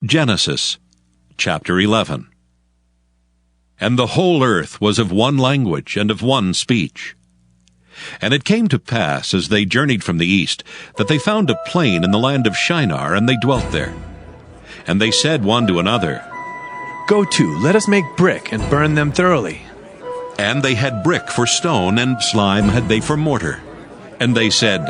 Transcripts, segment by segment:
Genesis chapter 11. And the whole earth was of one language and of one speech. And it came to pass, as they journeyed from the east, that they found a plain in the land of Shinar, and they dwelt there. And they said one to another, Go to, let us make brick and burn them thoroughly. And they had brick for stone, and slime had they for mortar. And they said,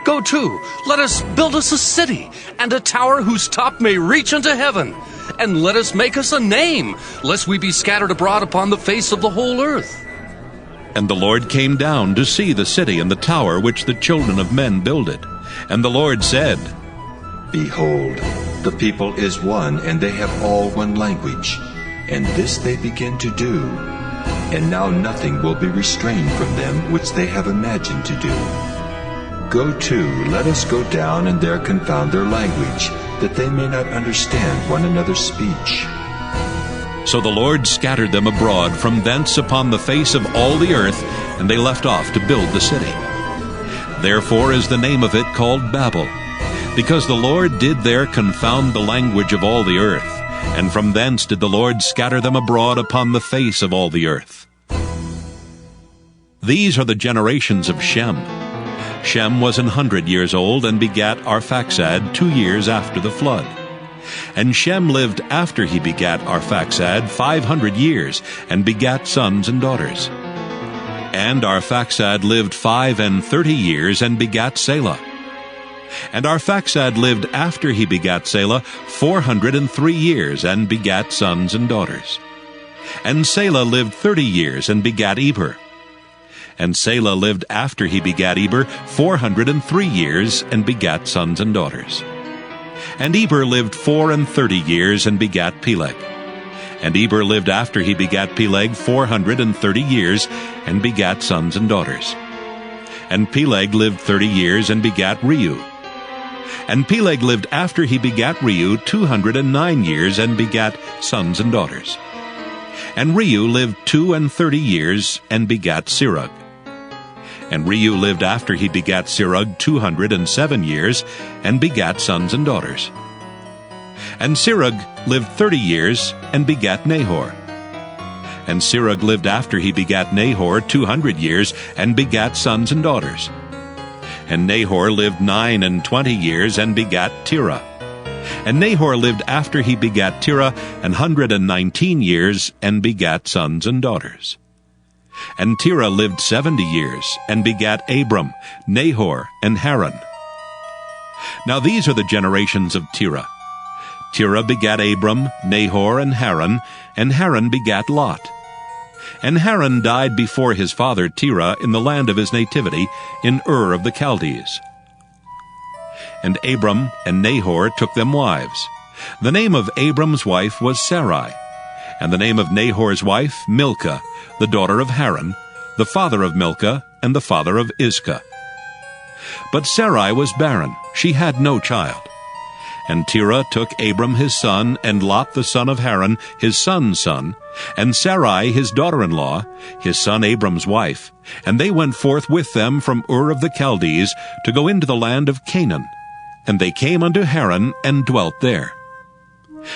Go to, let us build us a city, and a tower whose top may reach unto heaven. And let us make us a name, lest we be scattered abroad upon the face of the whole earth. And the Lord came down to see the city and the tower which the children of men builded. And the Lord said, Behold, the people is one, and they have all one language. And this they begin to do. And now nothing will be restrained from them which they have imagined to do. Go to, let us go down and there confound their language, that they may not understand one another's speech. So the Lord scattered them abroad from thence upon the face of all the earth, and they left off to build the city. Therefore is the name of it called Babel, because the Lord did there confound the language of all the earth, and from thence did the Lord scatter them abroad upon the face of all the earth. These are the generations of Shem. Shem was 100 years old, and begat Arphaxad 2 years after the flood. And Shem lived after he begat Arphaxad 500 years, and begat sons and daughters. And Arphaxad lived 35 years, and begat Selah. And Arphaxad lived after he begat Selah 403 years, and begat sons and daughters. And Selah lived 30 years, and begat Eber. And Selah lived after he begat Eber 403 years, and begat sons and daughters. And Eber lived 34 years, and begat Peleg. And Eber lived after he begat Peleg 430 years, and begat sons and daughters. And Peleg lived 30 years, and begat Reu. And Peleg lived after he begat Reu 209 years, and begat sons and daughters. And Reu lived 32 years, and begat Serug. And Reu lived after he begat Serug 207 years, and begat sons and daughters. And Serug lived 30 years, and begat Nahor. And Serug lived after he begat Nahor 200 years, and begat sons and daughters. And Nahor lived 29 years, and begat Terah. And Nahor lived after he begat Terah 119 years, and begat sons and daughters. And Terah lived 70 years, and begat Abram, Nahor, and Haran. Now these are the generations of Terah. Terah begat Abram, Nahor, and Haran begat Lot. And Haran died before his father Terah in the land of his nativity, in Ur of the Chaldees. And Abram and Nahor took them wives. The name of Abram's wife was Sarai, and the name of Nahor's wife Milcah, the daughter of Haran, the father of Milcah, and the father of Iscah. But Sarai was barren, she had no child. And Terah took Abram his son, and Lot the son of Haran, his son's son, and Sarai his daughter-in-law, his son Abram's wife, and they went forth with them from Ur of the Chaldees to go into the land of Canaan. And they came unto Haran, and dwelt there.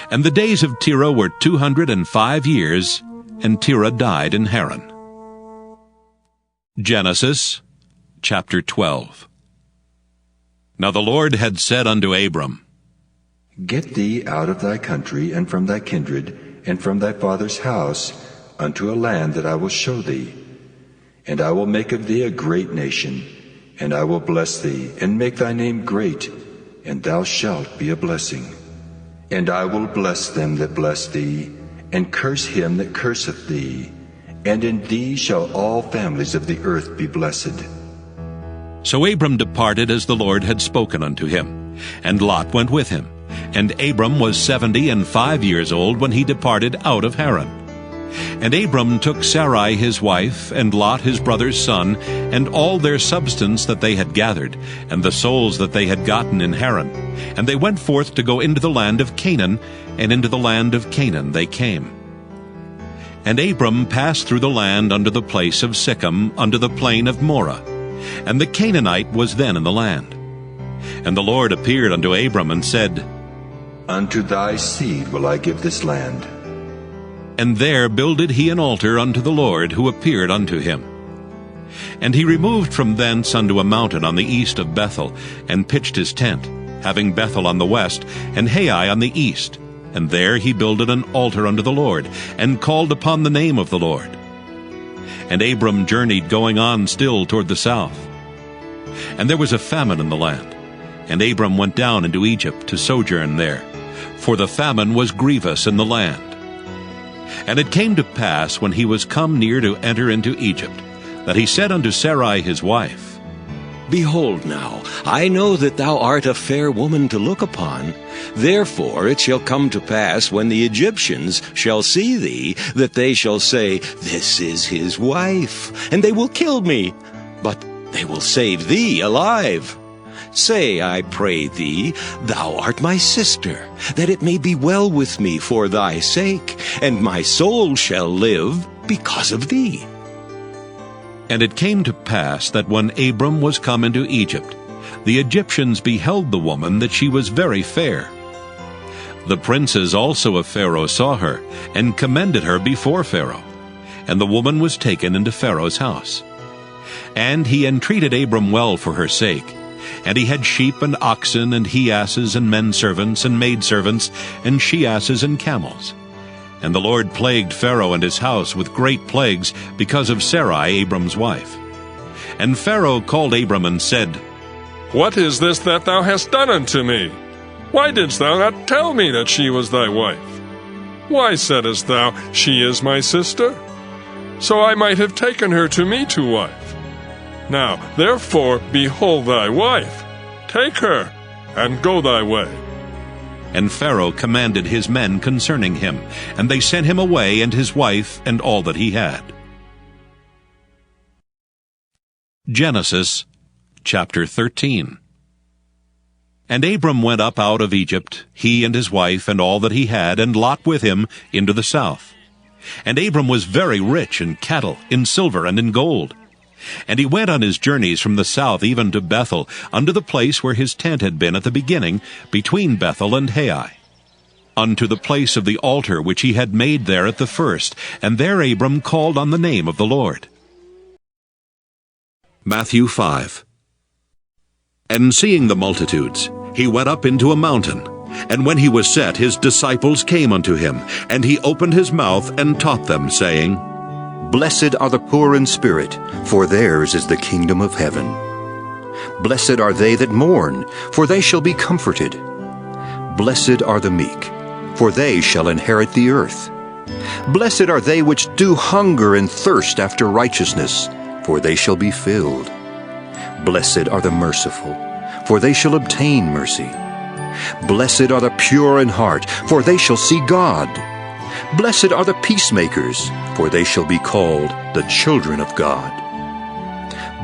And the days of Terah were 205 years, and Terah died in Haran. Genesis chapter 12. Now the Lord had said unto Abram, Get thee out of thy country, and from thy kindred, and from thy father's house, unto a land that I will show thee. And I will make of thee a great nation, and I will bless thee, and make thy name great, and thou shalt be a blessing. And I will bless them that bless thee, and curse him that curseth thee. And in thee shall all families of the earth be blessed. So Abram departed as the Lord had spoken unto him, and Lot went with him. And Abram was 75 years old when he departed out of Haran. And Abram took Sarai his wife, and Lot his brother's son, and all their substance that they had gathered, and the souls that they had gotten in Haran. And they went forth to go into the land of Canaan, and into the land of Canaan they came. And Abram passed through the land unto the place of Sichem, unto the plain of Moreh. And the Canaanite was then in the land. And the Lord appeared unto Abram, and said, Unto thy seed will I give this land. And there builded he an altar unto the Lord, who appeared unto him. And he removed from thence unto a mountain on the east of Bethel, and pitched his tent, having Bethel on the west, and Hai on the east. And there he builded an altar unto the Lord, and called upon the name of the Lord. And Abram journeyed going on still toward the south. And there was a famine in the land, and Abram went down into Egypt to sojourn there, for the famine was grievous in the land. And it came to pass, when he was come near to enter into Egypt, that he said unto Sarai his wife, Behold now, I know that thou art a fair woman to look upon. Therefore it shall come to pass, when the Egyptians shall see thee, that they shall say, This is his wife, and they will kill me, but they will save thee alive. Say, I pray thee, thou art my sister, that it may be well with me for thy sake, and my soul shall live because of thee. And it came to pass that when Abram was come into Egypt, the Egyptians beheld the woman, that she was very fair. The princes also of Pharaoh saw her, and commended her before Pharaoh. And the woman was taken into Pharaoh's house. And he entreated Abram well for her sake. And he had sheep and oxen, and he-asses, and men-servants, and maidservants, and she-asses, and camels. And the Lord plagued Pharaoh and his house with great plagues, because of Sarai, Abram's wife. And Pharaoh called Abram and said, What is this that thou hast done unto me? Why didst thou not tell me that she was thy wife? Why saidst thou, She is my sister? So I might have taken her to me to wife. Now, therefore, behold thy wife. Take her, and go thy way. And Pharaoh commanded his men concerning him, and they sent him away, and his wife, and all that he had. Genesis chapter 13. And Abram went up out of Egypt, he and his wife, and all that he had, and Lot with him, into the south. And Abram was very rich in cattle, in silver, and in gold. And he went on his journeys from the south even to Bethel, unto the place where his tent had been at the beginning, between Bethel and Hai, unto the place of the altar which he had made there at the first. And there Abram called on the name of the Lord. Matthew 5. And seeing the multitudes, he went up into a mountain. And when he was set, his disciples came unto him, and he opened his mouth and taught them, saying, Blessed are the poor in spirit, for theirs is the kingdom of heaven. Blessed are they that mourn, for they shall be comforted. Blessed are the meek, for they shall inherit the earth. Blessed are they which do hunger and thirst after righteousness, for they shall be filled. Blessed are the merciful, for they shall obtain mercy. Blessed are the pure in heart, for they shall see God. Blessed are the peacemakers, for they shall be called the children of God.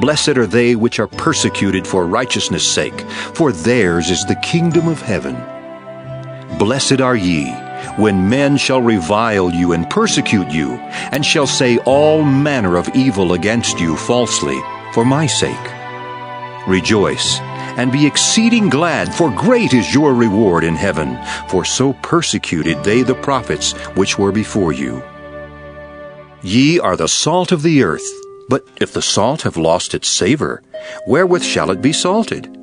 Blessed are they which are persecuted for righteousness' sake, for theirs is the kingdom of heaven. Blessed are ye, when men shall revile you and persecute you, and shall say all manner of evil against you falsely, for my sake. Rejoice, and be exceeding glad, for great is your reward in heaven, for so persecuted they the prophets which were before you. Ye are the salt of the earth, but if the salt have lost its savor, wherewith shall it be salted?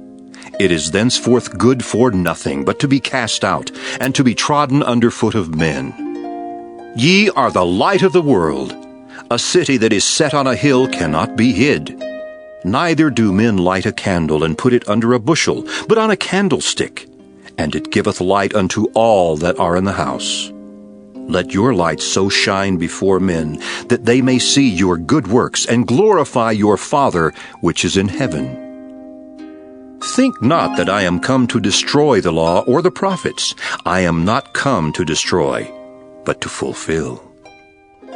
It is thenceforth good for nothing, but to be cast out, and to be trodden under foot of men. Ye are the light of the world. A city that is set on a hill cannot be hid. Neither do men light a candle and put it under a bushel, but on a candlestick, and it giveth light unto all that are in the house. Let your light so shine before men, that they may see your good works, and glorify your Father which is in heaven. Think not that I am come to destroy the law or the prophets. I am not come to destroy, but to fulfill.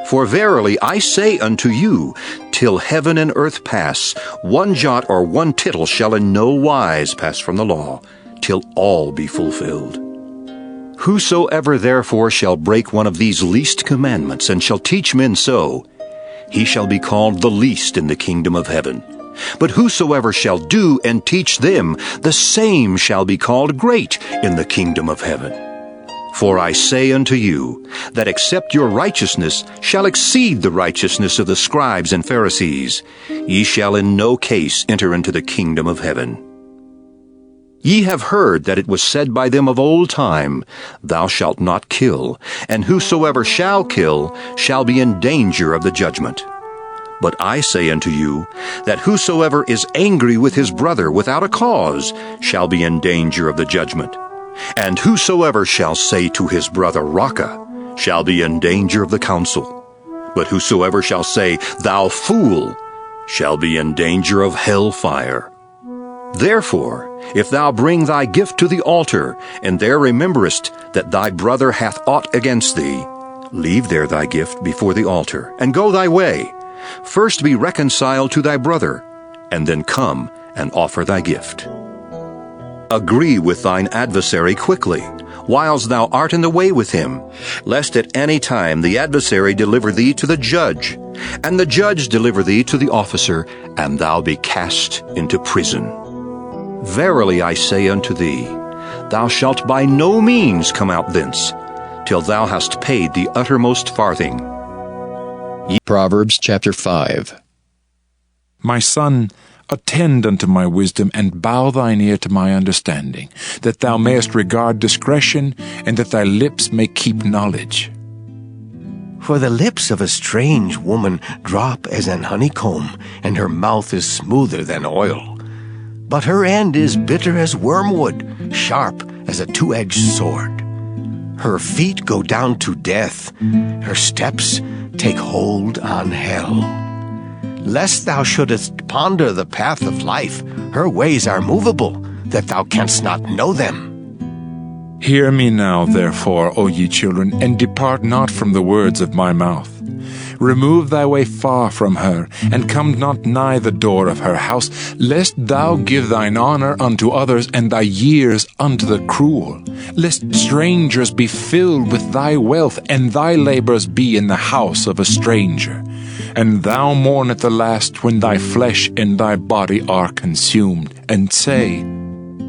For verily I say unto you, till heaven and earth pass, one jot or one tittle shall in no wise pass from the law, till all be fulfilled. Whosoever therefore shall break one of these least commandments, and shall teach men so, he shall be called the least in the kingdom of heaven. But whosoever shall do and teach them, the same shall be called great in the kingdom of heaven. For I say unto you, that except your righteousness shall exceed the righteousness of the scribes and Pharisees, ye shall in no case enter into the kingdom of heaven. Ye have heard that it was said by them of old time, Thou shalt not kill, and whosoever shall kill shall be in danger of the judgment. But I say unto you, that whosoever is angry with his brother without a cause shall be in danger of the judgment. And whosoever shall say to his brother, Raca, shall be in danger of the council. But whosoever shall say, Thou fool, shall be in danger of hell fire. Therefore, if thou bring thy gift to the altar, and there rememberest that thy brother hath aught against thee, leave there thy gift before the altar, and go thy way. First be reconciled to thy brother, and then come and offer thy gift. Agree with thine adversary quickly, whiles thou art in the way with him, lest at any time the adversary deliver thee to the judge, and the judge deliver thee to the officer, and thou be cast into prison. Verily I say unto thee, thou shalt by no means come out thence, till thou hast paid the uttermost farthing. Proverbs chapter 5. My son, attend unto my wisdom, and bow thine ear to my understanding, that thou mayest regard discretion, and that thy lips may keep knowledge. For the lips of a strange woman drop as an honeycomb, and her mouth is smoother than oil. But her end is bitter as wormwood, sharp as a two-edged sword. Her feet go down to death, her steps take hold on hell. Lest thou shouldest ponder the path of life, her ways are movable, that thou canst not know them. Hear me now, therefore, O ye children, and depart not from the words of my mouth. Remove thy way far from her, and come not nigh the door of her house, lest thou give thine honor unto others, and thy years unto the cruel. Lest strangers be filled with thy wealth, and thy labors be in the house of a stranger. And thou mourn at the last, when thy flesh and thy body are consumed, and say,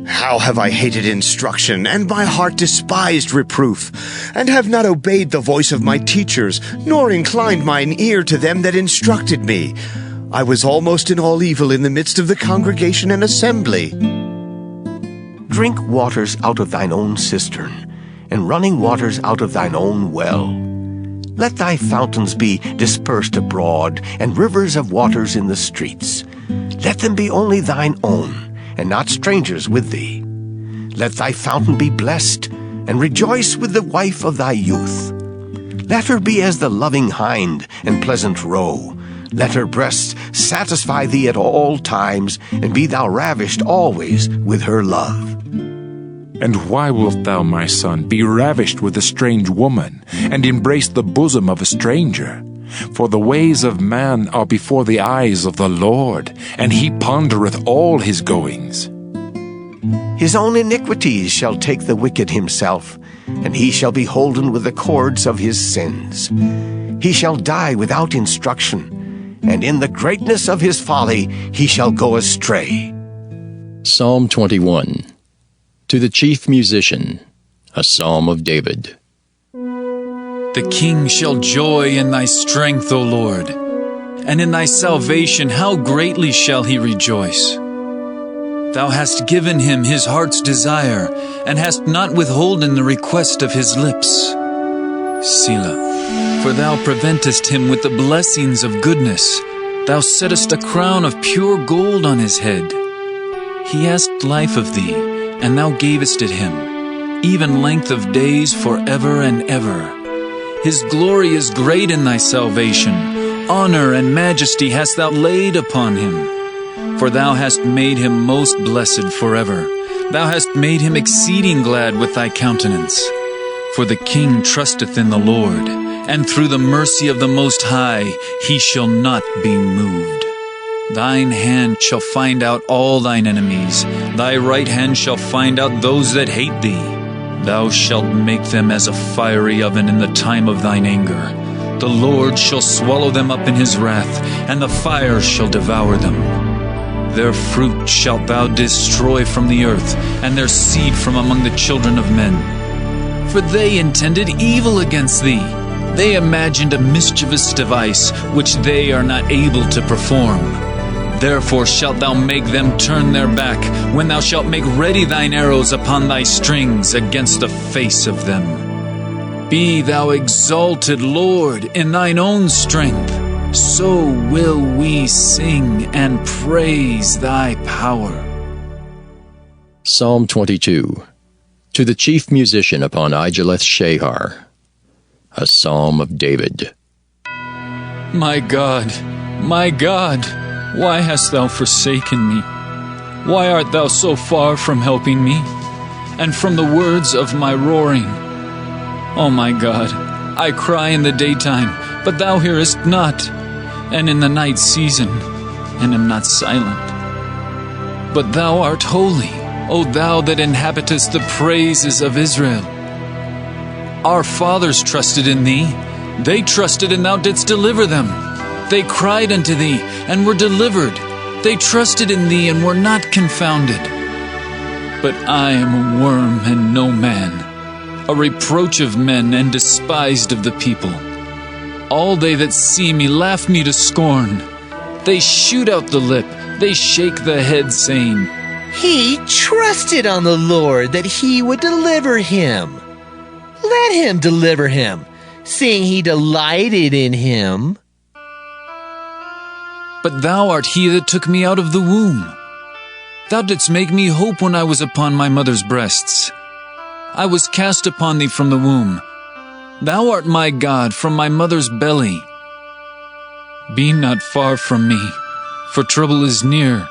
How have I hated instruction, and my heart despised reproof, and have not obeyed the voice of my teachers, nor inclined mine ear to them that instructed me. I was almost in all evil in the midst of the congregation and assembly. Drink waters out of thine own cistern, and running waters out of thine own well. Let thy fountains be dispersed abroad, and rivers of waters in the streets. Let them be only thine own, and not strangers with thee. Let thy fountain be blessed, and rejoice with the wife of thy youth. Let her be as the loving hind and pleasant roe. Let her breasts satisfy thee at all times, and be thou ravished always with her love. And why wilt thou, my son, be ravished with a strange woman, and embrace the bosom of a stranger? For the ways of man are before the eyes of the Lord, and he pondereth all his goings. His own iniquities shall take the wicked himself, and he shall be holden with the cords of his sins. He shall die without instruction, and in the greatness of his folly he shall go astray. Psalm 21. To the chief musician, a psalm of David. The king shall joy in thy strength, O Lord, and in thy salvation how greatly shall he rejoice. Thou hast given him his heart's desire, and hast not withholden the request of his lips. Selah. For thou preventest him with the blessings of goodness. Thou settest a crown of pure gold on his head. He asked life of thee, and thou gavest it him, even length of days forever and ever. His glory is great in thy salvation. Honor and majesty hast thou laid upon him. For thou hast made him most blessed forever. Thou hast made him exceeding glad with thy countenance. For the king trusteth in the Lord, and through the mercy of the Most High he shall not be moved. Thine hand shall find out all thine enemies. Thy right hand shall find out those that hate thee. Thou shalt make them as a fiery oven in the time of thine anger. The Lord shall swallow them up in his wrath, and the fire shall devour them. Their fruit shalt thou destroy from the earth, and their seed from among the children of men. for they intended evil against thee. They imagined a mischievous device which they are not able to perform. Therefore shalt thou make them turn their back, when thou shalt make ready thine arrows upon thy strings against the face of them. Be thou exalted, Lord, in thine own strength. So will we sing and praise thy power. Psalm 22. To the chief musician upon Igeleth-Shahar. A psalm of David. My God, why hast thou forsaken me? Why art thou so far from helping me, and from the words of my roaring? O my God, I cry in the daytime, but thou hearest not, and in the night season, and am not silent. But thou art holy, O thou that inhabitest the praises of Israel. Our fathers trusted in thee. They trusted, and thou didst deliver them. They cried unto thee, and were delivered. They trusted in thee, and were not confounded. But I am a worm and no man, a reproach of men and despised of the people. All they that see me laugh me to scorn. They shoot out the lip, they shake the head, saying, He trusted on the Lord that he would deliver him. Let him deliver him, seeing he delighted in him. But thou art he that took me out of the womb. Thou didst make me hope when I was upon my mother's breasts. I was cast upon thee from the womb. Thou art my God from my mother's belly. Be not far from me, for trouble is near,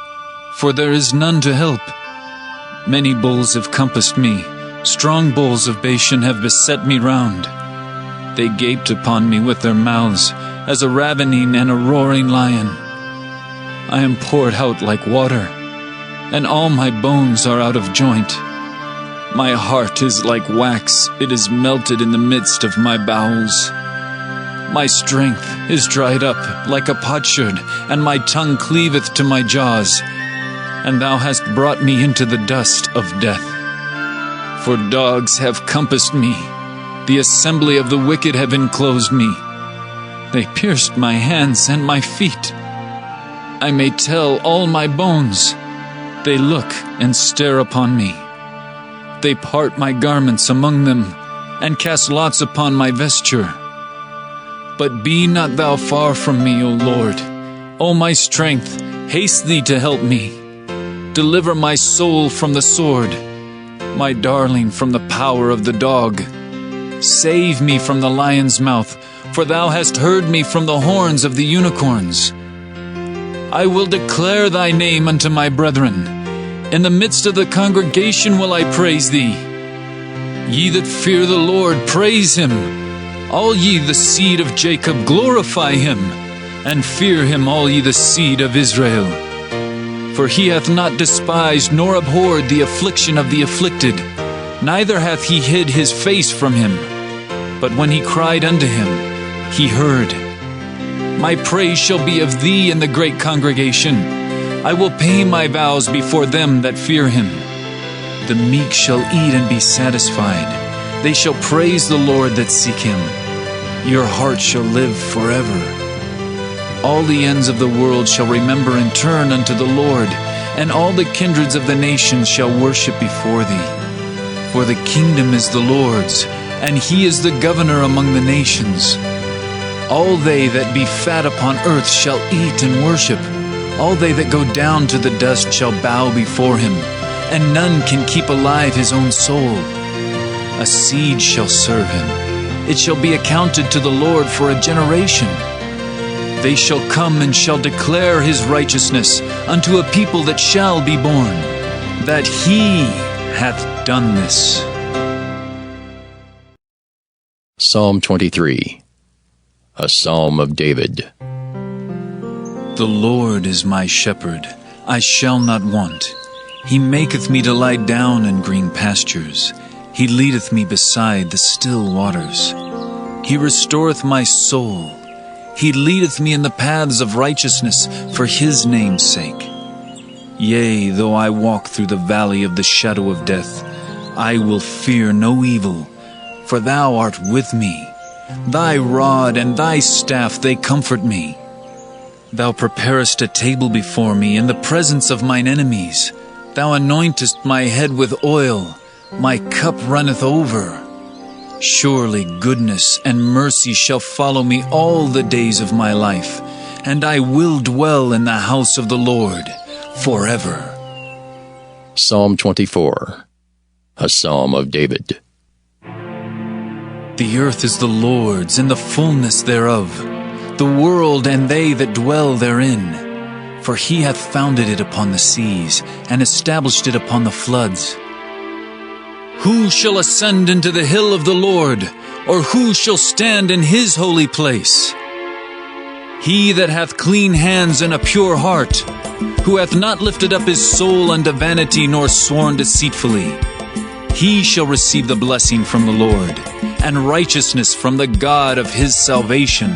for there is none to help. Many bulls have compassed me, strong bulls of Bashan have beset me round. They gaped upon me with their mouths, as a ravening and a roaring lion. I am poured out like water, and all my bones are out of joint. My heart is like wax, it is melted in the midst of my bowels. My strength is dried up like a potsherd, and my tongue cleaveth to my jaws. And thou hast brought me into the dust of death. For dogs have compassed me, the assembly of the wicked have enclosed me. They pierced my hands and my feet. I may tell all my bones. They look and stare upon me. They part my garments among them, and cast lots upon my vesture. But be not thou far from me, O Lord. O my strength, haste thee to help me. Deliver my soul from the sword, my darling from the power of the dog. Save me from the lion's mouth, for thou hast heard me from the horns of the unicorns. I will declare thy name unto my brethren. In the midst of the congregation will I praise thee. Ye that fear the Lord, praise him. All ye the seed of Jacob, glorify him. And fear him, all ye the seed of Israel. For he hath not despised nor abhorred the affliction of the afflicted, neither hath he hid his face from him. But when he cried unto him, he heard. My praise shall be of thee in the great congregation. I will pay my vows before them that fear him. The meek shall eat and be satisfied. They shall praise the Lord that seek him. Your heart shall live forever. All the ends of the world shall remember and turn unto the Lord, and all the kindreds of the nations shall worship before thee. For the kingdom is the Lord's, and he is the governor among the nations. All they that be fat upon earth shall eat and worship. All they that go down to the dust shall bow before him, and none can keep alive his own soul. A seed shall serve him. It shall be accounted to the Lord for a generation. They shall come and shall declare his righteousness unto a people that shall be born, that he hath done this. Psalm 23. A psalm of David. The Lord is my shepherd, I shall not want. He maketh me to lie down in green pastures. He leadeth me beside the still waters. He restoreth my soul. He leadeth me in the paths of righteousness for his name's sake. Yea, though I walk through the valley of the shadow of death, I will fear no evil, for thou art with me. Thy rod and thy staff, they comfort me. Thou preparest a table before me in the presence of mine enemies. Thou anointest my head with oil, my cup runneth over. Surely goodness and mercy shall follow me all the days of my life, and I will dwell in the house of the Lord forever. Psalm 24, a psalm of David. The earth is the Lord's, and the fullness thereof, the world and they that dwell therein. For he hath founded it upon the seas, and established it upon the floods. Who shall ascend into the hill of the Lord, or who shall stand in his holy place? He that hath clean hands and a pure heart, who hath not lifted up his soul unto vanity, nor sworn deceitfully. He shall receive the blessing from the Lord, and righteousness from the God of his salvation.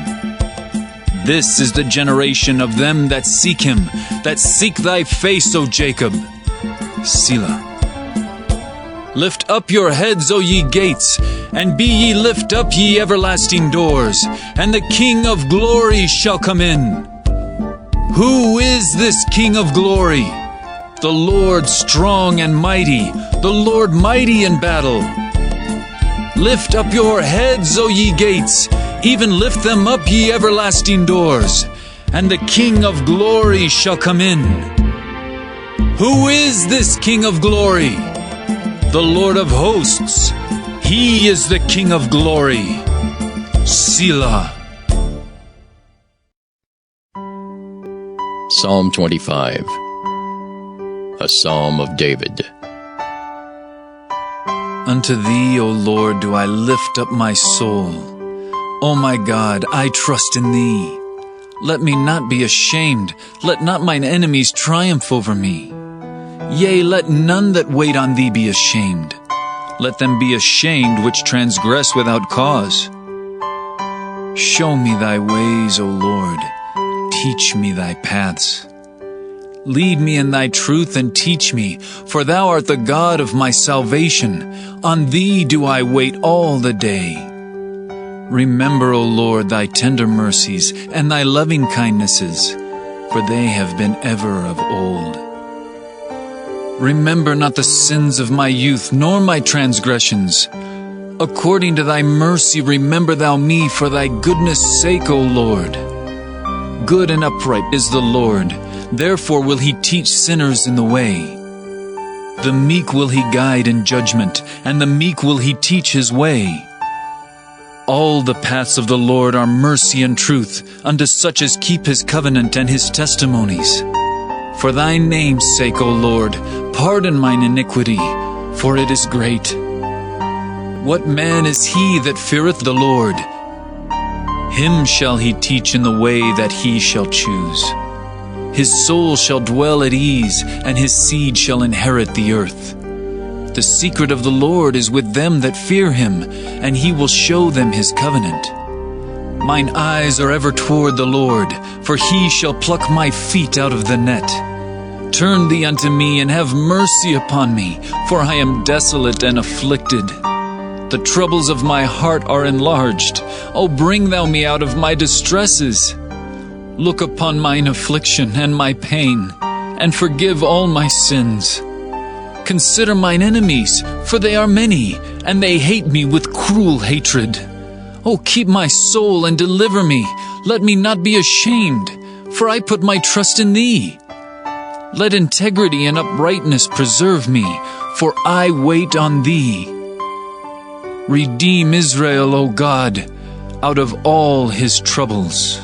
This is the generation of them that seek him, that seek thy face, O Jacob. Selah. Lift up your heads, O ye gates, and be ye lift up, ye everlasting doors, and the King of glory shall come in. Who is this King of glory? The Lord strong and mighty, the Lord mighty in battle. Lift up your heads, O ye gates, even lift them up, ye everlasting doors, and the King of glory shall come in. Who is this King of glory? The Lord of hosts, he is the King of glory. Selah. Psalm 25, a psalm of David. Unto thee, O Lord, do I lift up my soul. O my God, I trust in thee. Let me not be ashamed. Let not mine enemies triumph over me. Yea, let none that wait on thee be ashamed. Let them be ashamed which transgress without cause. Show me thy ways, O Lord. Teach me thy paths. Lead me in thy truth and teach me, for thou art the God of my salvation. On thee do I wait all the day. Remember, O Lord, thy tender mercies and thy loving kindnesses, for they have been ever of old. Remember not the sins of my youth, nor my transgressions. According to thy mercy remember thou me, for thy goodness' sake, O Lord. Good and upright is the Lord, therefore will he teach sinners in the way. The meek will he guide in judgment, and the meek will he teach his way. All the paths of the Lord are mercy and truth, unto such as keep his covenant and his testimonies. For thy name's sake, O Lord, pardon mine iniquity, for it is great. What man is he that feareth the Lord? Him shall he teach in the way that he shall choose. His soul shall dwell at ease, and his seed shall inherit the earth. The secret of the Lord is with them that fear him, and he will show them his covenant. Mine eyes are ever toward the Lord, for he shall pluck my feet out of the net. Turn thee unto me, and have mercy upon me, for I am desolate and afflicted. The troubles of my heart are enlarged. O bring thou me out of my distresses. Look upon mine affliction and my pain, and forgive all my sins. Consider mine enemies, for they are many, and they hate me with cruel hatred. O keep my soul and deliver me. Let me not be ashamed, for I put my trust in thee. Let integrity and uprightness preserve me, for I wait on thee. Redeem Israel, O God, out of all his troubles.